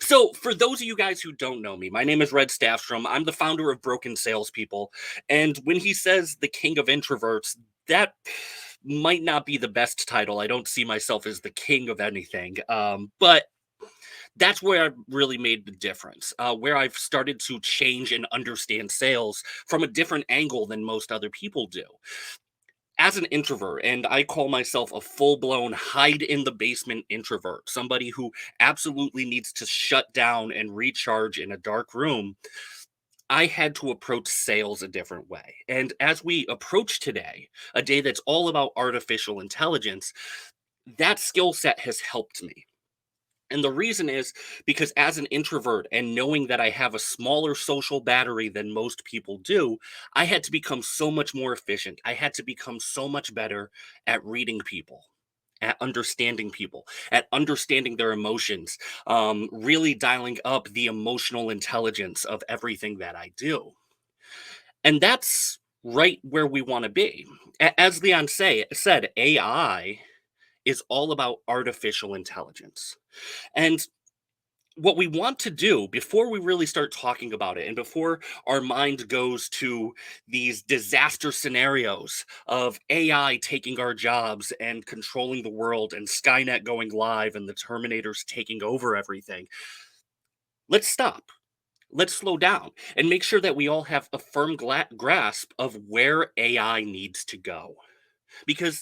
So, for those of you guys who don't know me, my name is Red Stafstrom. I'm the founder of Broken Salespeople. And when he says the king of introverts, that might not be the best title. I don't see myself as the king of anything. But that's where I've really made the difference, where I've started to change and understand sales from a different angle than most other people do. As an introvert, and I call myself a full blown hide in the basement introvert, somebody who absolutely needs to shut down and recharge in a dark room, I had to approach sales a different way. And as we approach today, a day that's all about artificial intelligence, that skill set has helped me. And the reason is because as an introvert and knowing that I have a smaller social battery than most people do, I had to become so much more efficient. I had to become so much better at reading people, at understanding their emotions, really dialing up the emotional intelligence of everything that I do. And that's right where we want to be. As said, AI is all about artificial intelligence. And what we want to do before we really start talking about it and before our mind goes to these disaster scenarios of AI taking our jobs and controlling the world and Skynet going live and the Terminators taking over everything, let's stop. Let's slow down and make sure that we all have a firm grasp of where AI needs to go. Because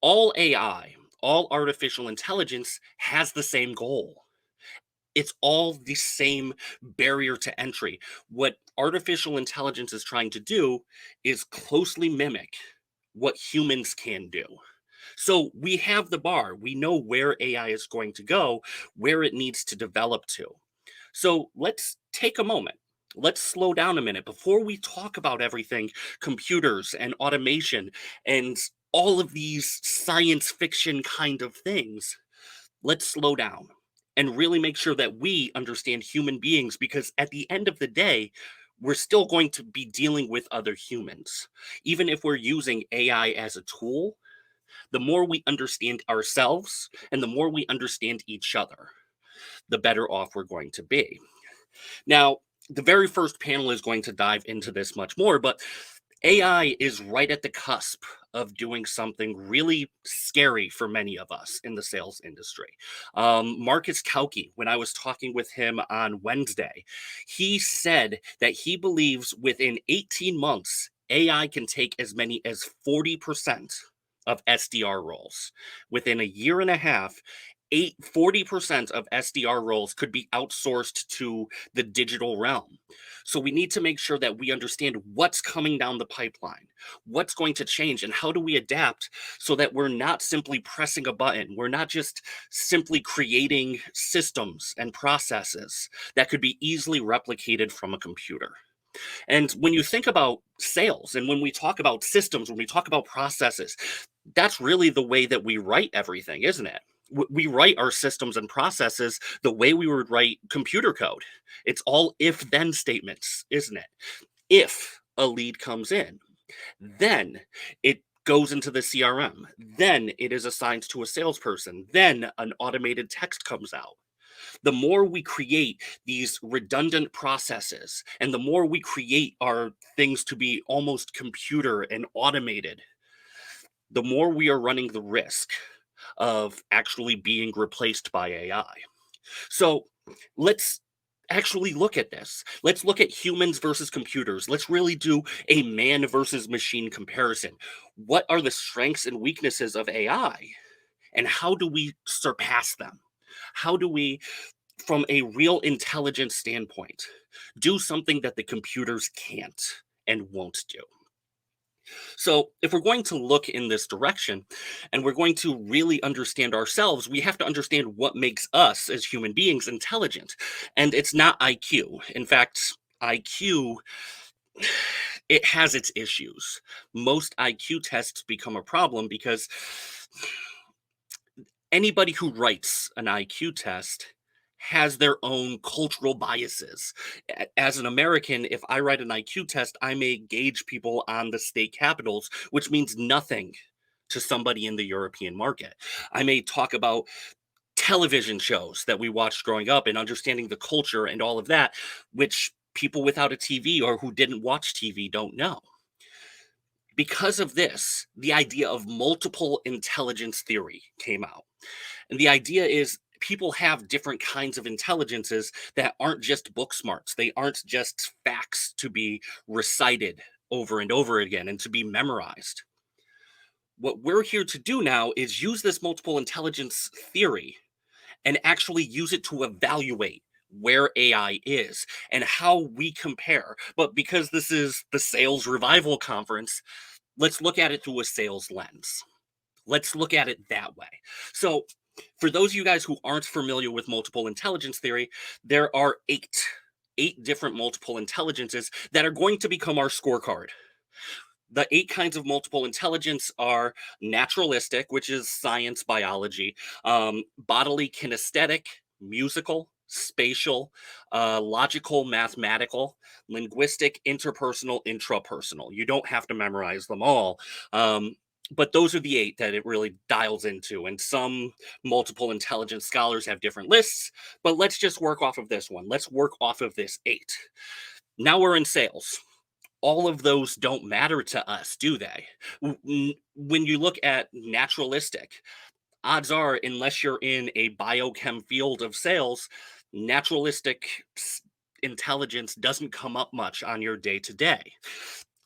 all AI, all artificial intelligence has the same goal. It's all the same barrier to entry. What artificial intelligence is trying to do is closely mimic what humans can do. So we have the bar. We know where AI is going to go, where it needs to develop to. So let's take a moment. Let's slow down a minute before we talk about everything computers and automation and all of these science fiction kind of things. Let's slow down and really make sure that we understand human beings because at the end of the day, we're still going to be dealing with other humans. Even if we're using AI as a tool, the more we understand ourselves and the more we understand each other, the better off we're going to be. Now, the very first panel is going to dive into this much more, but AI is right at the cusp of doing something really scary for many of us in the sales industry. Marcus Kauke, when I was talking with him on Wednesday, he said that he believes within 18 months, AI can take as many as 40% of SDR roles. Within a year and a half, 40% of SDR roles could be outsourced to the digital realm. So we need to make sure that we understand what's coming down the pipeline, what's going to change, and how do we adapt so that we're not simply pressing a button. We're not just simply creating systems and processes that could be easily replicated from a computer. And when you think about sales and when we talk about systems, when we talk about processes, that's really the way that we write everything, isn't it? We write our systems and processes the way we would write computer code. It's all if then statements, isn't it? If a lead comes in, then it goes into the CRM, then it is assigned to a salesperson, then an automated text comes out. The more we create these redundant processes and the more we create our things to be almost computer and automated, the more we are running the risk of actually being replaced by AI. So let's actually look at this. Let's look at humans versus computers. Let's really do a man versus machine comparison. What are the strengths and weaknesses of AI? And how do we surpass them? How do we, from a real intelligence standpoint, do something that the computers can't and won't do? So, if we're going to look in this direction and we're going to really understand ourselves, we have to understand what makes us as human beings intelligent. And it's not IQ. In fact, IQ, it has its issues. Most IQ tests become a problem because anybody who writes an IQ test has their own cultural biases. As an American, if I write an IQ test, I may gauge people on the state capitals, which means nothing to somebody in the European market. I may talk about television shows that we watched growing up and understanding the culture and all of that, which people without a TV or who didn't watch TV don't know. Because of this, the idea of multiple intelligence theory came out. And the idea is people have different kinds of intelligences that aren't just book smarts. They aren't just facts to be recited over and over again and to be memorized. What we're here to do now is use this multiple intelligence theory and actually use it to evaluate where AI is and how we compare. But because this is the sales revival conference, let's look at it through a sales lens. Let's look at it that way. So, for those of you guys who aren't familiar with multiple intelligence theory, there are eight different multiple intelligences that are going to become our scorecard. The 8 kinds of multiple intelligence are naturalistic, which is science, biology, bodily kinesthetic, musical, spatial, logical, mathematical, linguistic, interpersonal, intrapersonal. You don't have to memorize them all. But those are the 8 that it really dials into. And some multiple intelligence scholars have different lists, but let's just work off of this one. Let's work off of this 8. Now we're in sales. All of those don't matter to us, do they? When you look at naturalistic, odds are, unless you're in a biochem field of sales, naturalistic intelligence doesn't come up much on your day to day.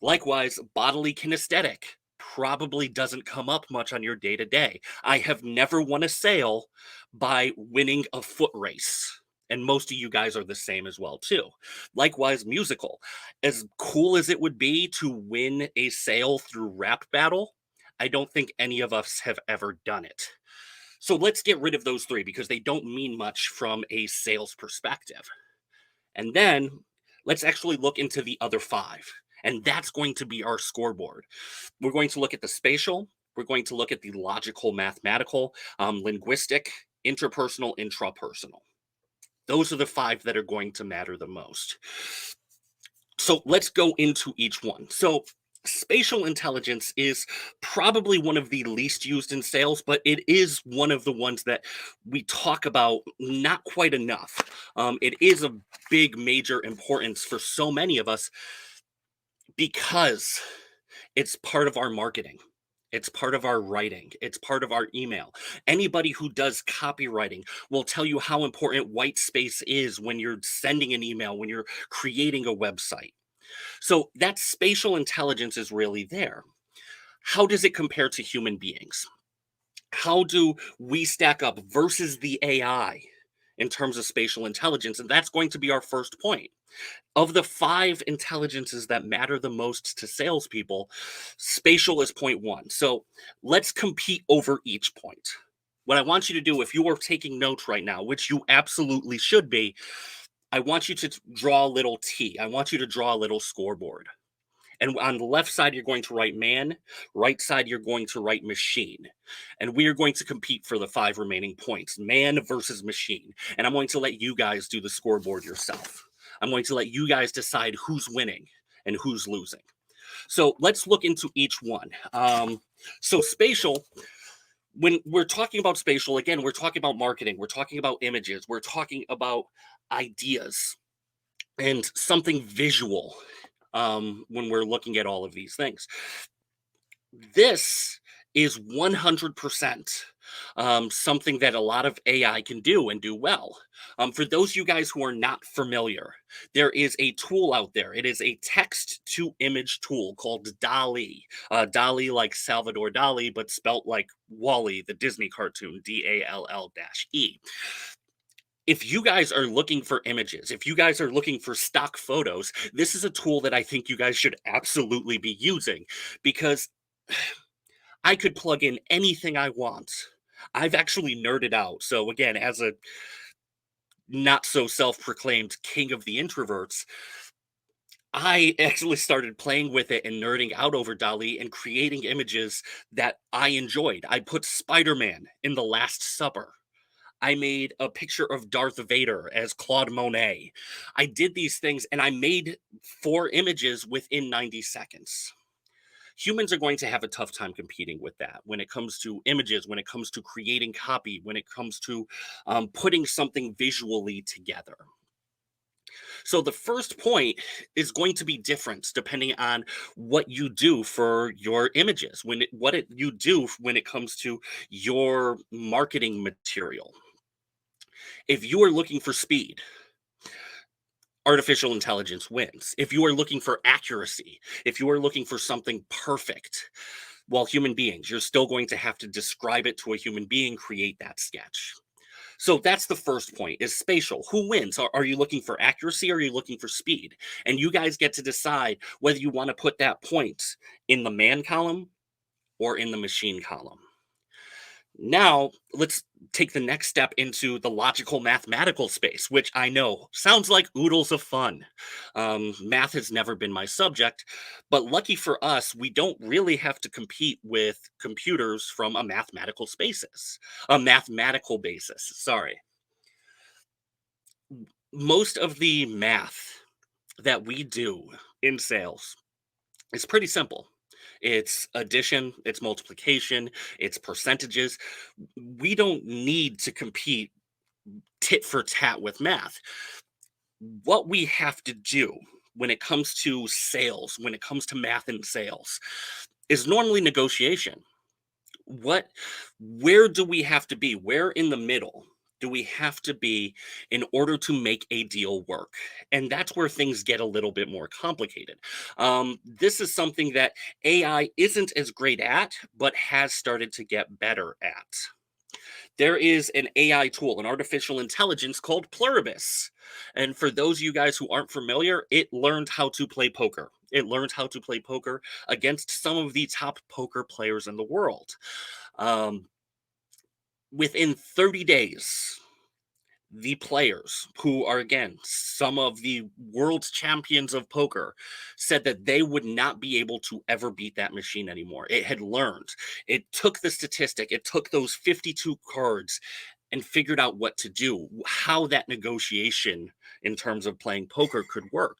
Likewise, bodily kinesthetic probably doesn't come up much on your day to day. I have never won a sale by winning a foot race. And most of you guys are the same as well, too. Likewise, musical. As cool as it would be to win a sale through rap battle, I don't think any of us have ever done it. So let's get rid of those 3 because they don't mean much from a sales perspective. And then let's actually look into the other 5. And that's going to be our scoreboard. We're going to look at the spatial. We're going to look at the logical, mathematical, linguistic, interpersonal, intrapersonal. Those are the 5 that are going to matter the most. So let's go into each one. So spatial intelligence is probably one of the least used in sales, but it is one of the ones that we talk about not quite enough. It is a big, major importance for so many of us because it's part of our marketing. It's part of our writing. It's part of our email. Anybody who does copywriting will tell you how important white space is when you're sending an email, when you're creating a website. So that spatial intelligence is really there. How does it compare to human beings? How do we stack up versus the AI in terms of spatial intelligence? And that's going to be our first point. Of the 5 intelligences that matter the most to salespeople, spatial is point 1. So let's compete over each point. What I want you to do, if you are taking notes right now, which you absolutely should be, I want you to draw a little T. I want you to draw a little scoreboard. And on the left side, you're going to write man. Right side, you're going to write machine. And we are going to compete for the 5 remaining points, man versus machine. And I'm going to let you guys do the scoreboard yourself. I'm going to let you guys decide who's winning and who's losing. So let's look into each one. So spatial, when we're talking about spatial, again, we're talking about marketing. We're talking about images. We're talking about ideas and something visual when we're looking at all of these things. This is 100% something that a lot of AI can do and do well. For those of you guys who are not familiar, there is a tool out there. It is a text to image tool called DALL-E. DALL-E like Salvador Dali, but spelt like Wall-E, the Disney cartoon, DALL-E. If you guys are looking for images, if you guys are looking for stock photos, this is a tool that I think you guys should absolutely be using because I could plug in anything I want. I've actually nerded out. So again, as a not so self-proclaimed king of the introverts, I actually started playing with it and nerding out over DALL-E and creating images that I enjoyed. I put Spider-Man in The Last Supper. I made a picture of Darth Vader as Claude Monet. I did these things and I made 4 images within 90 seconds. Humans are going to have a tough time competing with that when it comes to images, when it comes to creating copy, when it comes to putting something visually together. So the first point is going to be different depending on what you do for your images, you do when it comes to your marketing material. If you are looking for speed, artificial intelligence wins. If you are looking for accuracy, if you are looking for something perfect, well, human beings, you're still going to have to describe it to a human being, create that sketch. So that's the first point is spatial. Who wins? Are you looking for accuracy or are you looking for speed? And you guys get to decide whether you want to put that point in the man column or in the machine column. Now, let's take the next step into the logical mathematical space, which I know sounds like oodles of fun. Math has never been my subject, but lucky for us, we don't really have to compete with computers from a mathematical basis. Sorry. Most of the math that we do in sales is pretty simple. It's addition, it's multiplication, it's percentages. We don't need to compete tit for tat with math. What we have to do when it comes to sales, when it comes to math and sales, is normally negotiation. what where do we have to be? Where in the middle do we have to be in order to make a deal work? And that's where things get a little bit more complicated. This is something that AI isn't as great at, but has started to get better at. There is an AI tool, an artificial intelligence called Pluribus. And for those of you guys who aren't familiar, it learned how to play poker. It learned how to play poker against some of the top poker players in the world. Um, Within 30 days, the players, who are again some of the world's champions of poker, said that they would not be able to ever beat that machine anymore. It had learned. It took the statistic, it took those 52 cards and figured out what to do, how that negotiation in terms of playing poker could work.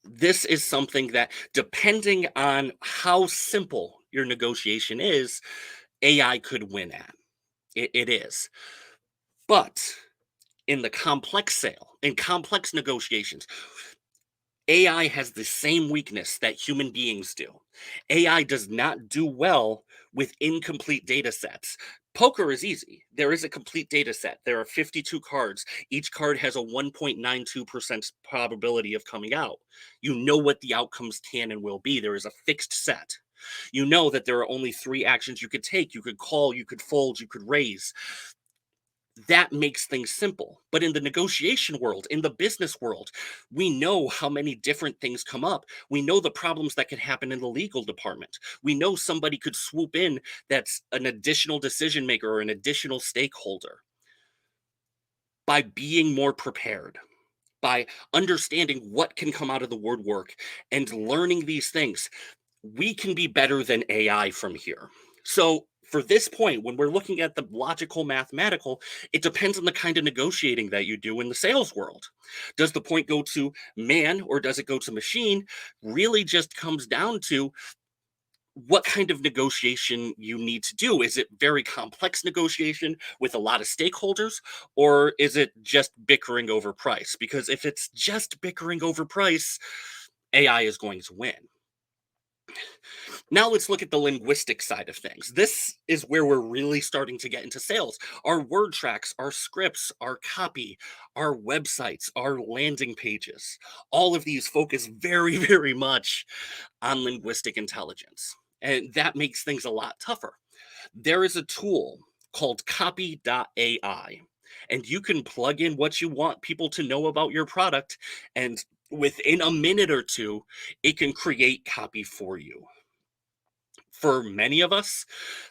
This is something that, depending on how simple your negotiation is, AI could win at. It is. But in the complex sale, in complex negotiations, AI has the same weakness that human beings do. AI does not do well with incomplete data sets. Poker is easy. There is a complete data set. There are 52 cards. Each card has a 1.92% probability of coming out. You know what the outcomes can and will be. There is a fixed set. You know that there are only three actions you could take. You could call, you could fold, you could raise. That makes things simple. But in the negotiation world, in the business world, we know how many different things come up. We know the problems that could happen in the legal department. We know somebody could swoop in that's an additional decision maker or an additional stakeholder. By being more prepared, by understanding what can come out of the woodwork and learning these things, we can be better than AI from here. So, for this point, when we're looking at the logical mathematical, it depends on the kind of negotiating that you do in the sales world. Does the point go to man or does it go to machine? Really just comes down to what kind of negotiation you need to do. Is it very complex negotiation with a lot of stakeholders, or is it just bickering over price? Because if it's just bickering over price, AI is going to win. Now let's look at the linguistic side of things. This is where we're really starting to get into sales. Our word tracks, our scripts, our copy, our websites, our landing pages, all of these focus very, very much on linguistic intelligence. And that makes things a lot tougher. There is a tool called copy.ai, and you can plug in what you want people to know about your product, and within a minute or two, it can create copy for you. For many of us,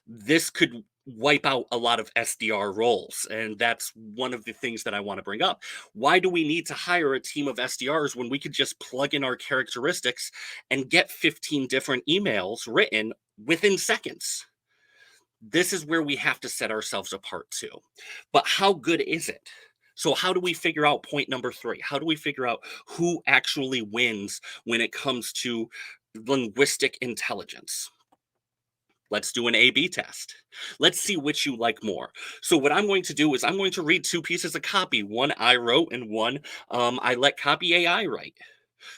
this could wipe out a lot of SDR roles. And that's one of the things that I want to bring up. Why do we need to hire a team of SDRs when we could just plug in our characteristics and get 15 different emails written within seconds? This is where we have to set ourselves apart too. But how good is it? So, how do we figure out point number three? How do we figure out who actually wins when it comes to linguistic intelligence. Let's do an A B test. Let's see which you like more. So, what I'm going to do is I'm going to read two pieces of copy. One I wrote, and one I let copy AI write.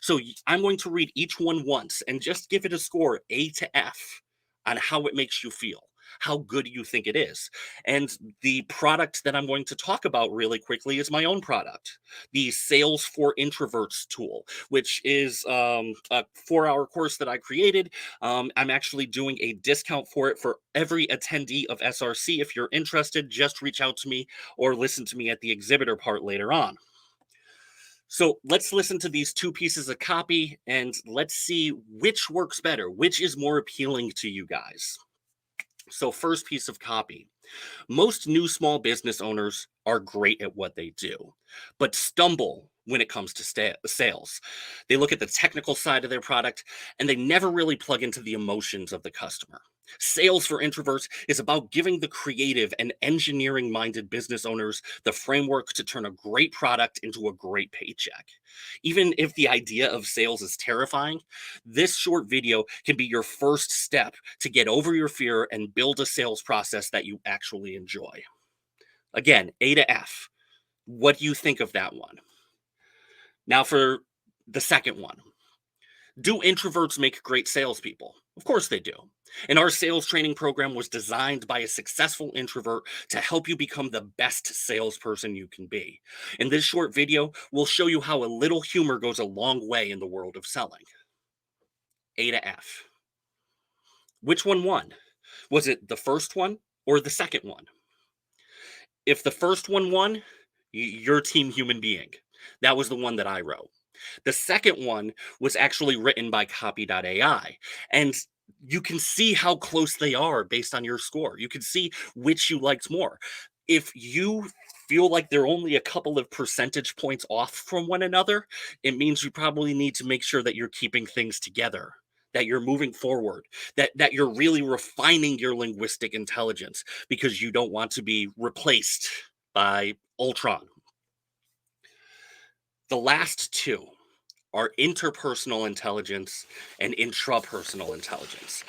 So, I'm going to read each one once and just give it a score A to F on how it makes you feel, how good you think it is. And the product that I'm going to talk about really quickly is my own product, the Sales for Introverts tool, which is a 4 hour course that I created. I'm actually doing a discount for it for every attendee of SRC. If you're interested, just reach out to me or listen to me at the exhibitor part later on. So let's listen to these two pieces of copy and let's see which works better, which is more appealing to you guys. So, first piece of copy. Most new small business owners are great at what they do, but stumble when it comes to sales. They look at the technical side of their product and they never really plug into the emotions of the customer. Sales for introverts is about giving the creative and engineering minded business owners the framework to turn a great product into a great paycheck. Even if the idea of sales is terrifying, this short video can be your first step to get over your fear and build a sales process that you actually enjoy. Again, A to F. What do you think of that one? Now, for the second one. Do introverts make great salespeople? Of course they do. And our sales training program was designed by a successful introvert to help you become the best salesperson you can be. In this short video, we'll show you how a little humor goes a long way in the world of selling. A to F. Which one won? Was it the first one or the second one? If the first one won, you're team human being. That was the one that I wrote. The second one was actually written by copy.ai. And you can see how close they are based on your score. You can see which you liked more. If you feel like they're only a couple of percentage points off from one another, it means you probably need to make sure that you're keeping things together, that you're moving forward, that you're really refining your linguistic intelligence because you don't want to be replaced by Ultron. The last two are interpersonal intelligence and intrapersonal intelligence.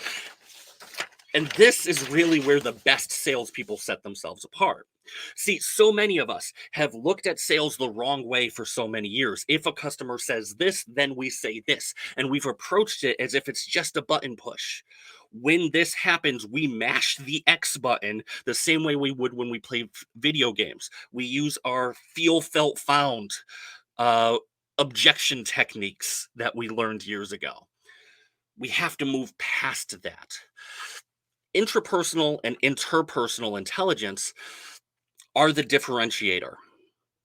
And this is really where the best salespeople set themselves apart. See, so many of us have looked at sales the wrong way for so many years. If a customer says this, then we say this. And we've approached it as if it's just a button push. When this happens, we mash the X button the same way we would when we play video games. We use our feel, felt, found uh, objection techniques that we learned years ago. We have to move past that. Intrapersonal and interpersonal intelligence are the differentiator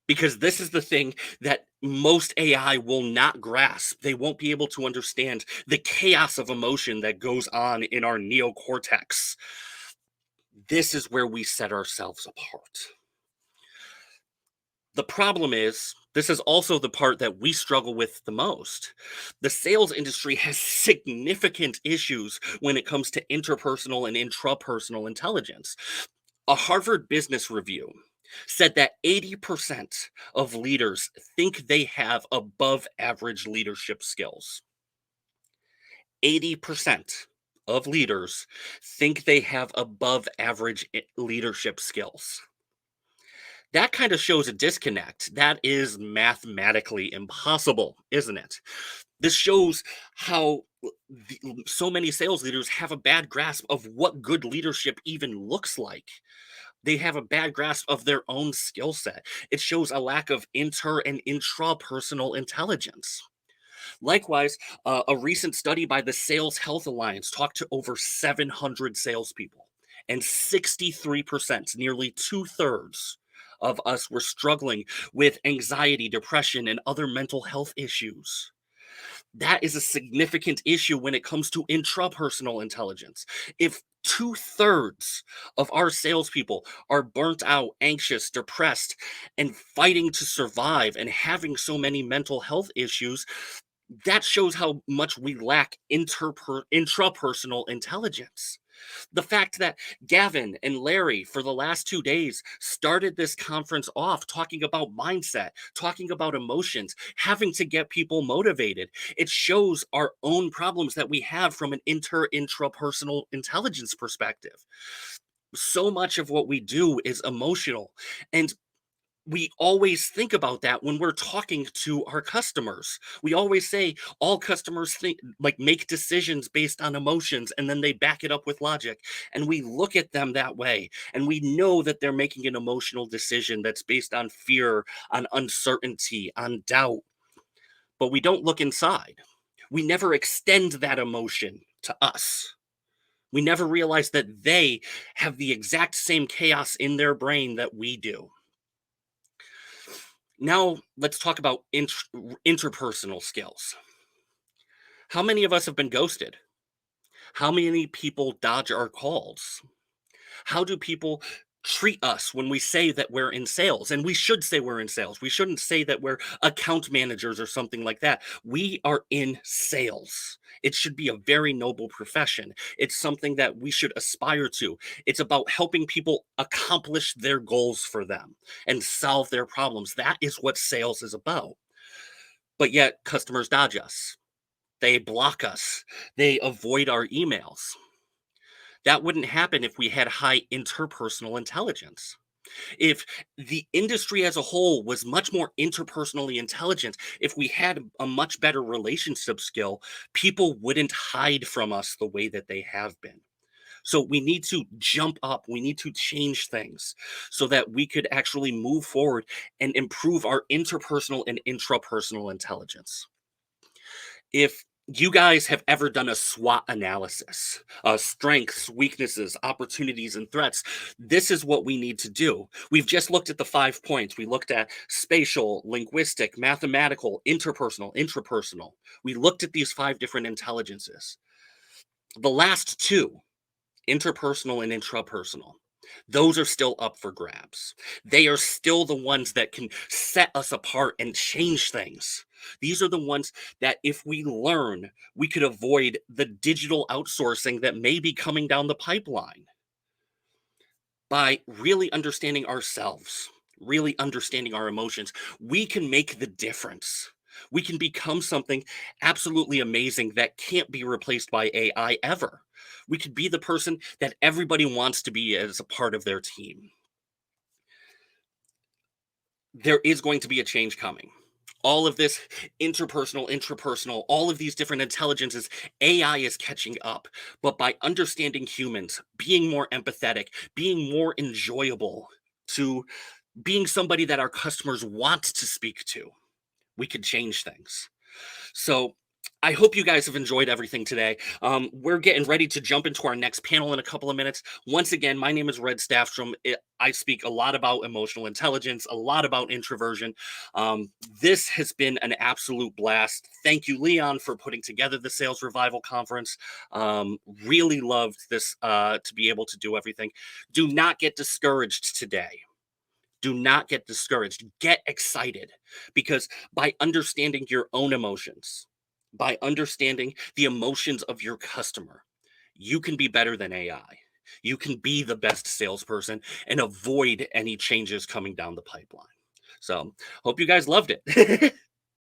because this is the thing that most AI will not grasp. They won't be able to understand the chaos of emotion that goes on in our neocortex. This is where we set ourselves apart. The problem is, this is also the part that we struggle with the most. The sales industry has significant issues when it comes to interpersonal and intrapersonal intelligence. A Harvard Business Review said that 80% of leaders think they have above average leadership skills. 80% of leaders think they have above average leadership skills. That kind of shows a disconnect. That is mathematically impossible, isn't it? This shows how so many sales leaders have a bad grasp of what good leadership even looks like. They have a bad grasp of their own skill set. It shows a lack of inter and intrapersonal intelligence. Likewise, a recent study by the Sales Health Alliance talked to over 700 salespeople, and 63%, nearly two-thirds of us were struggling with anxiety, depression, and other mental health issues. That is a significant issue when it comes to intrapersonal intelligence. If two-thirds of our salespeople are burnt out, anxious, depressed, and fighting to survive and having so many mental health issues, that shows how much we lack intrapersonal intelligence. The fact that Gavin and Larry, for the last 2 days, started this conference off talking about mindset, talking about emotions, having to get people motivated. It shows our own problems that we have from an intrapersonal intelligence perspective. So much of what we do is emotional. And we always think about that when we're talking to our customers. We always say all customers think like make decisions based on emotions and then they back it up with logic. And we look at them that way and we know that they're making an emotional decision that's based on fear, on uncertainty, on doubt. But we don't look inside. We never extend that emotion to us. We never realize that they have the exact same chaos in their brain that we do. Now, let's talk about interpersonal skills. How many of us have been ghosted? How many people dodge our calls? How do people treat us when we say that we're in sales? And we should say we're in sales. We shouldn't say that we're account managers or something like that. We are in sales. It should be a very noble profession. It's something that we should aspire to. It's about helping people accomplish their goals for them and solve their problems. That is what sales is about. But yet, customers dodge us, they block us, they avoid our emails. That wouldn't happen if we had high interpersonal intelligence. If the industry as a whole was much more interpersonally intelligent, if we had a much better relationship skill, people wouldn't hide from us the way that they have been. So we need to jump up, we need to change things so that we could actually move forward and improve our interpersonal and intrapersonal intelligence. If you guys have ever done a SWOT analysis, strengths, weaknesses, opportunities, and threats, this is what we need to do. We've just looked at the 5 points. We looked at spatial, linguistic, mathematical, interpersonal, intrapersonal. We looked at these 5 different intelligences. The last two, interpersonal and intrapersonal, those are still up for grabs. They are still the ones that can set us apart and change things. These are the ones that, if we learn, we could avoid the digital outsourcing that may be coming down the pipeline. By really understanding ourselves, really understanding our emotions, we can make the difference. We can become something absolutely amazing that can't be replaced by AI ever. We could be the person that everybody wants to be as a part of their team. There is going to be a change coming. All of this interpersonal, intrapersonal, all of these different intelligences, AI is catching up. But by understanding humans, being more empathetic, being more enjoyable, to being somebody that our customers want to speak to, we could change things. So I hope you guys have enjoyed everything today. We're getting ready to jump into our next panel in a couple of minutes. Once again, my name is Red Stafstrom. I speak a lot about emotional intelligence, a lot about introversion. This has been an absolute blast. Thank you, Leon, for putting together the Sales Revival Conference. Really loved this to be able to do everything. Do not get discouraged today. Do not get discouraged. Get excited, because by understanding your own emotions, by understanding the emotions of your customer, you can be better than AI. You can be the best salesperson and avoid any changes coming down the pipeline. So, hope you guys loved it.